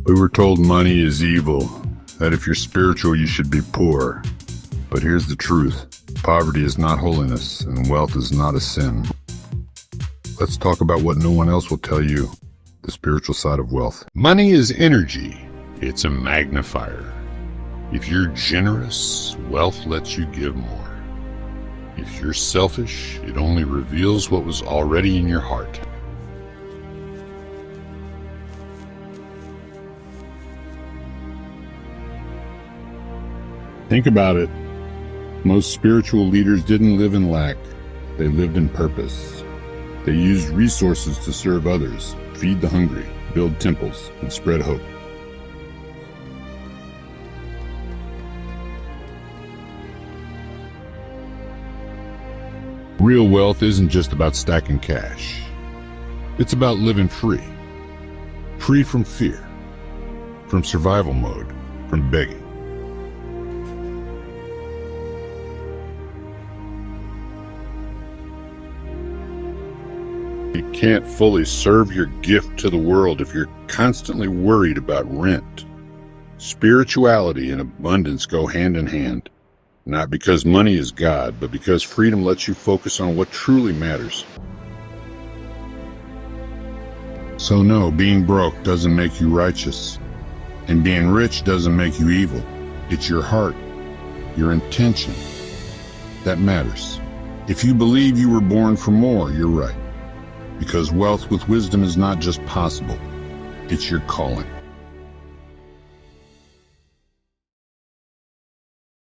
We were told money is evil, that if you're spiritual you should be poor. But here's the truth. Poverty is not holiness, and wealth is not a sin. Let's talk about what no one else will tell you, the spiritual side of wealth. Money is energy. It's a magnifier. If you're generous, wealth lets you give more. If you're selfish, it only reveals what was already in your heart. Think about it. Most spiritual leaders didn't live in lack. They lived in purpose. They used resources to serve others, feed the hungry, build temples, and spread hope. Real wealth isn't just about stacking cash. It's about living free. Free from fear, from survival mode, from begging. You can't fully serve your gift to the world if you're constantly worried about rent. Spirituality and abundance go hand in hand, not because money is God, but because freedom lets you focus on what truly matters. So no, being broke doesn't make you righteous, and being rich doesn't make you evil. It's your heart, your intention, that matters. If you believe you were born for more, you're right. Because wealth with wisdom is not just possible, it's your calling.